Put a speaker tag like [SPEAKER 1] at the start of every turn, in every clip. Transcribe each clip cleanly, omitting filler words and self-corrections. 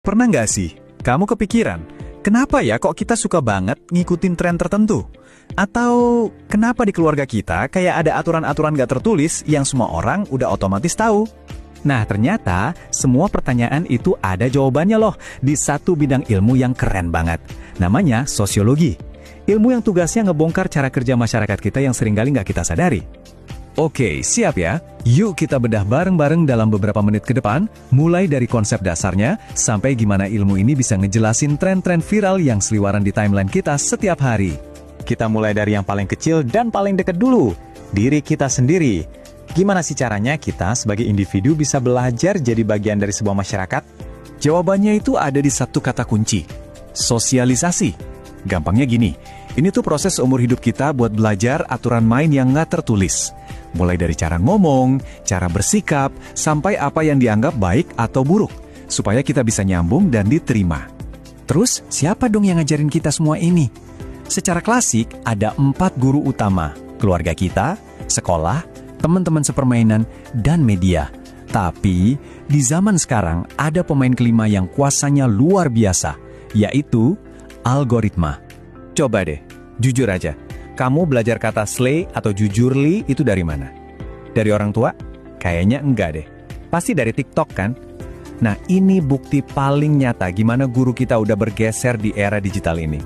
[SPEAKER 1] Pernah nggak sih, kamu kepikiran, kenapa ya kok kita suka banget ngikutin tren tertentu? Atau kenapa di keluarga kita kayak ada aturan-aturan nggak tertulis yang semua orang udah otomatis tahu? Nah, ternyata semua pertanyaan itu ada jawabannya loh di satu bidang ilmu yang keren banget. Namanya sosiologi. Ilmu yang tugasnya ngebongkar cara kerja masyarakat kita yang seringkali nggak kita sadari. Oke, siap ya? Yuk kita bedah bareng-bareng dalam beberapa menit ke depan, mulai dari konsep dasarnya, sampai gimana ilmu ini bisa ngejelasin tren-tren viral yang seliwaran di timeline kita setiap hari. Kita mulai dari yang paling kecil dan paling dekat dulu, diri kita sendiri. Gimana sih caranya kita sebagai individu bisa belajar jadi bagian dari sebuah masyarakat? Jawabannya itu ada di satu kata kunci, sosialisasi. Gampangnya gini, ini tuh proses seumur hidup kita buat belajar aturan main yang nggak tertulis. Mulai dari cara ngomong, cara bersikap, sampai apa yang dianggap baik atau buruk, supaya kita bisa nyambung dan diterima. Terus, siapa dong yang ngajarin kita semua ini? Secara klasik, ada 4 guru utama, keluarga kita, sekolah, teman-teman sepermainan, dan media. Tapi, di zaman sekarang ada pemain kelima yang kuasanya luar biasa, yaitu algoritma. Coba deh, jujur aja. Kamu belajar kata slay atau jujurly itu dari mana? Dari orang tua? Kayaknya enggak deh. Pasti dari TikTok kan? Nah, ini bukti paling nyata gimana guru kita udah bergeser di era digital ini.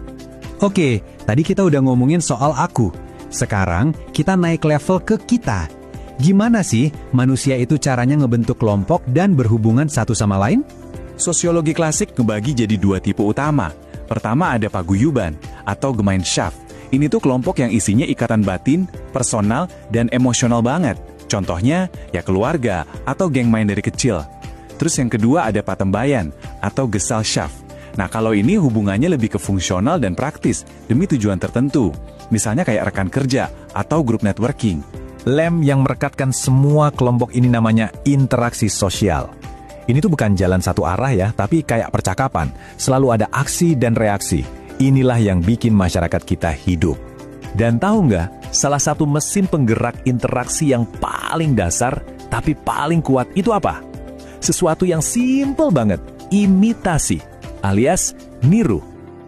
[SPEAKER 1] Oke, tadi kita udah ngomongin soal aku. Sekarang kita naik level ke kita. Gimana sih manusia itu caranya ngebentuk kelompok dan berhubungan satu sama lain?
[SPEAKER 2] Sosiologi klasik ngebagi jadi 2 tipe utama. Pertama ada paguyuban atau Gemeinschaft. Ini tuh kelompok yang isinya ikatan batin, personal, dan emosional banget. Contohnya, ya keluarga atau geng main dari kecil. Terus yang kedua ada Patembayan atau Gesellschaft. Nah, kalau ini hubungannya lebih ke fungsional dan praktis demi tujuan tertentu. Misalnya kayak rekan kerja atau grup networking.
[SPEAKER 1] Lem yang merekatkan semua kelompok ini namanya interaksi sosial. Ini tuh bukan jalan satu arah ya, tapi kayak percakapan. Selalu ada aksi dan reaksi. Inilah yang bikin masyarakat kita hidup. Dan tahu nggak, salah satu mesin penggerak interaksi yang paling dasar, tapi paling kuat itu apa? Sesuatu yang simple banget, imitasi, alias niru.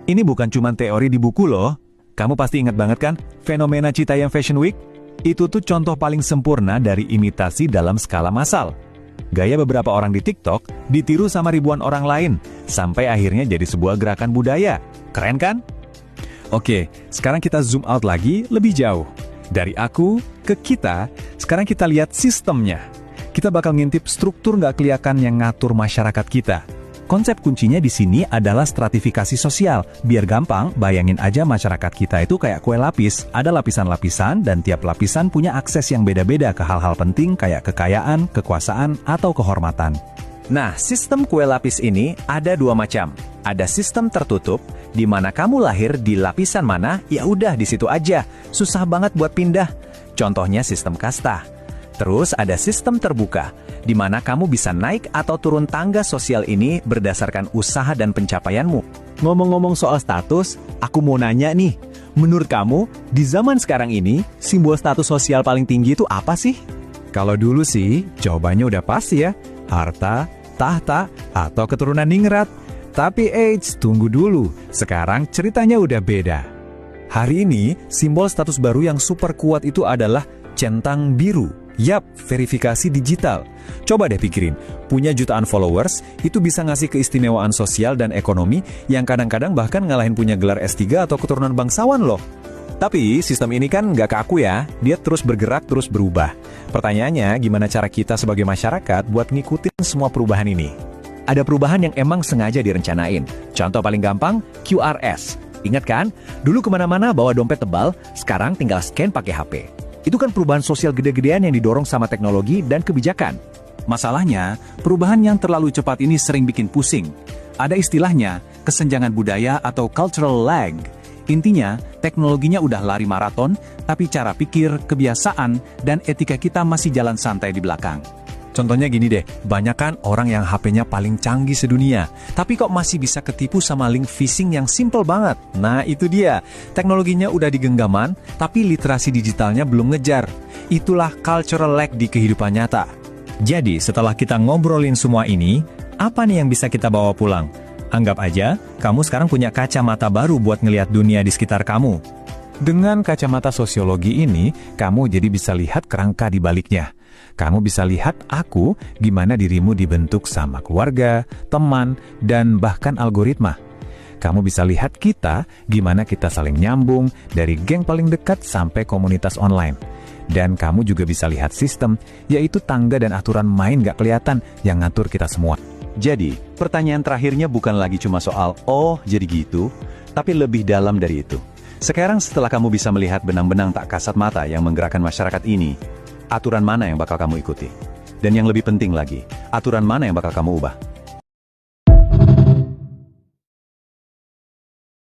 [SPEAKER 1] Ini bukan cuma teori di buku loh. Kamu pasti ingat banget kan, fenomena Citayam Fashion Week? Itu tuh contoh paling sempurna dari imitasi dalam skala massal. Gaya beberapa orang di TikTok ditiru sama ribuan orang lain, sampai akhirnya jadi sebuah gerakan budaya. Keren kan? Oke, sekarang kita zoom out lagi lebih jauh. Dari aku ke kita, sekarang kita lihat sistemnya. Kita bakal ngintip struktur nggak kelihatan yang ngatur masyarakat kita. Konsep kuncinya di sini adalah stratifikasi sosial. Biar gampang, bayangin aja masyarakat kita itu kayak kue lapis. Ada lapisan-lapisan dan tiap lapisan punya akses yang beda-beda ke hal-hal penting kayak kekayaan, kekuasaan, atau kehormatan. Nah, sistem kue lapis ini ada 2 macam. Ada sistem tertutup, di mana kamu lahir di lapisan mana, ya udah di situ aja. Susah banget buat pindah. Contohnya sistem kasta. Terus ada sistem terbuka, di mana kamu bisa naik atau turun tangga sosial ini berdasarkan usaha dan pencapaianmu. Ngomong-ngomong soal status, aku mau nanya nih, menurut kamu, di zaman sekarang ini, simbol status sosial paling tinggi itu apa sih? Kalau dulu sih, jawabannya udah pasti ya, harta, tahta, atau keturunan ningrat. Tapi tunggu dulu, sekarang ceritanya udah beda. Hari ini, simbol status baru yang super kuat itu adalah centang biru. Yap, verifikasi digital. Coba deh pikirin, punya jutaan followers, itu bisa ngasih keistimewaan sosial dan ekonomi yang kadang-kadang bahkan ngalahin punya gelar S3 atau keturunan bangsawan loh. Tapi sistem ini kan nggak kaku ya, dia terus bergerak, terus berubah. Pertanyaannya, gimana cara kita sebagai masyarakat buat ngikutin semua perubahan ini? Ada perubahan yang emang sengaja direncanain. Contoh paling gampang, QRS. Ingat kan? Dulu kemana-mana bawa dompet tebal, sekarang tinggal scan pakai HP. Itu kan perubahan sosial gede-gedean yang didorong sama teknologi dan kebijakan. Masalahnya, perubahan yang terlalu cepat ini sering bikin pusing. Ada istilahnya, kesenjangan budaya atau cultural lag. Intinya, teknologinya udah lari maraton, tapi cara pikir, kebiasaan, dan etika kita masih jalan santai di belakang. Contohnya gini deh, banyak kan orang yang HP-nya paling canggih sedunia, tapi kok masih bisa ketipu sama link phishing yang simple banget. Nah itu dia, teknologinya udah di genggaman, tapi literasi digitalnya belum ngejar. Itulah cultural lag di kehidupan nyata. Jadi setelah kita ngobrolin semua ini, Apa nih yang bisa kita bawa pulang? Anggap aja, kamu sekarang punya kacamata baru buat ngelihat dunia di sekitar kamu.
[SPEAKER 2] Dengan kacamata sosiologi ini, kamu jadi bisa lihat kerangka di baliknya. Kamu bisa lihat aku, gimana dirimu dibentuk sama keluarga, teman, dan bahkan algoritma. Kamu bisa lihat kita, gimana kita saling nyambung, dari geng paling dekat sampai komunitas online. Dan kamu juga bisa lihat sistem, yaitu tangga dan aturan main gak kelihatan yang ngatur kita semua.
[SPEAKER 3] Jadi, pertanyaan terakhirnya bukan lagi cuma soal, oh jadi gitu, tapi lebih dalam dari itu. Sekarang setelah kamu bisa melihat benang-benang tak kasat mata yang menggerakkan masyarakat ini, aturan mana yang bakal kamu ikuti? Dan yang lebih penting lagi, aturan mana yang bakal kamu ubah?